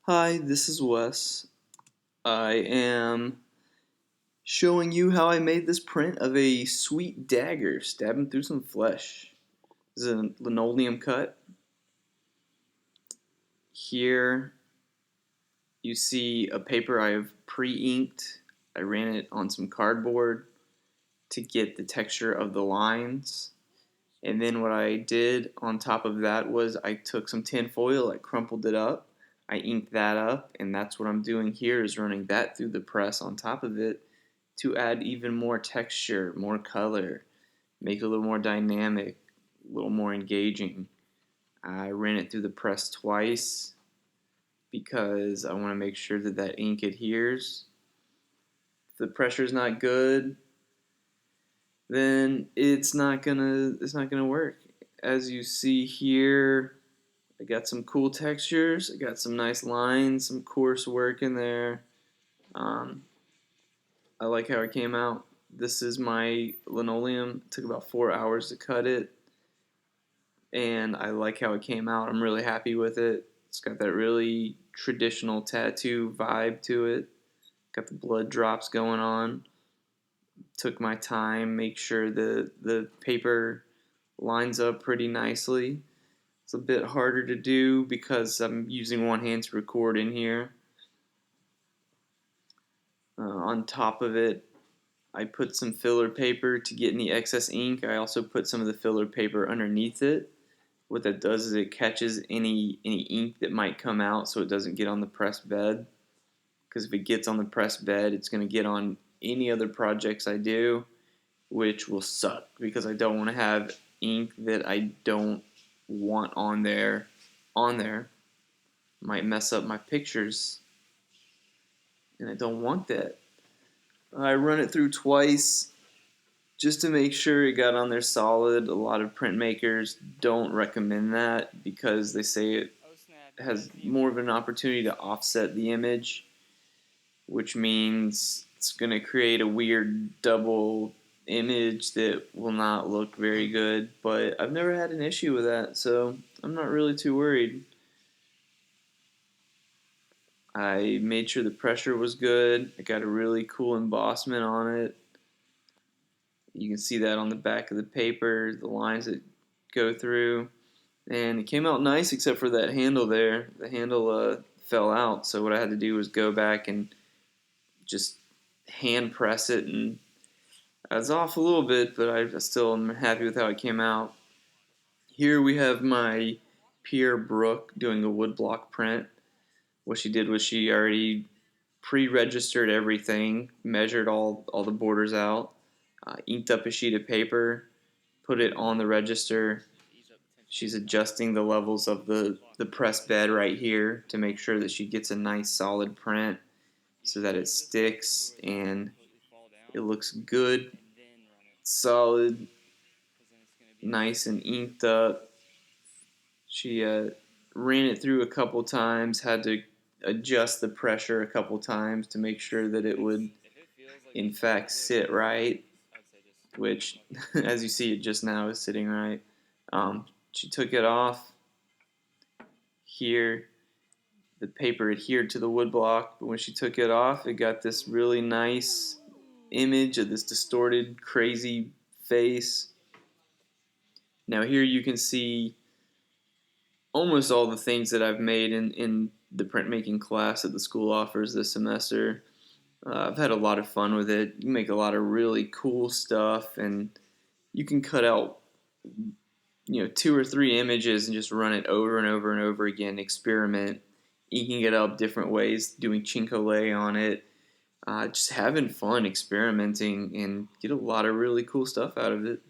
Hi, this is Wes. I am showing you how I made this print of a sweet dagger stabbing through some flesh. This is a linoleum cut. Here you see a paper I have pre-inked. I ran it on some cardboard to get the texture of the lines. And then what I did on top of that was I took some tin foil, I crumpled it up, I inked that up, and that's what I'm doing here is running that through the press on top of it to add even more texture, more color, make it a little more dynamic, a little more engaging. I ran it through the press twice because I want to make sure that that ink adheres. If the pressure's not good, then it's not gonna work. As you see here, I got some cool textures. I got some nice lines, some coarse work in there. Um, I like how it came out. This is my linoleum. It took about 4 hours to cut it, and I like how it came out. I'm really happy with it. It's got that really traditional tattoo vibe to it. Got the blood drops going on. Took my time, make sure the paper lines up pretty nicely. It's a bit harder to do because I'm using one hand to record in here. On top of it, I put some filler paper to get any excess ink. I also put some of the filler paper underneath it. What that does is it catches any ink that might come out so it doesn't get on the pressed bed. Because if it gets on the pressed bed, it's going to get on any other projects I do, which will suck because I don't want to have ink that I don't want on there. Might mess up my pictures, and I don't want that. I run it through twice just to make sure it got on there solid. A lot of printmakers don't recommend that because they say it has more of an opportunity to offset the image, which means it's going to create a weird double image that will not look very good. But I've never had an issue with that, so I'm not really too worried. I made sure the pressure was good. I got a really cool embossment on it. You can see that on the back of the paper, the lines that go through. And it came out nice except for that handle there. The handle fell out, so what I had to do was go back and just hand press it, and I was off a little bit, but I still am happy with how it came out. Here we have my peer Brooke doing a woodblock print. What she did was she already pre-registered everything, measured all the borders out, inked up a sheet of paper, put it on the register. She's adjusting the levels of the press bed right here to make sure that she gets a nice solid print so that it sticks and it looks good, solid, nice and inked up. She ran it through a couple times, had to adjust the pressure a couple times to make sure that it would in fact sit right, which as you see it just now is sitting right. She took it off. Here the paper adhered to the wood block, but when she took it off it got this really nice image of this distorted crazy face. Now here you can see almost all the things that I've made in the printmaking class that the school offers this semester. I've had a lot of fun with it. You make a lot of really cool stuff, and you can cut out 2 or 3 images and just run it over and over and over again. Experiment, inking it up different ways, doing chinkole on it, just having fun experimenting, and get a lot of really cool stuff out of it.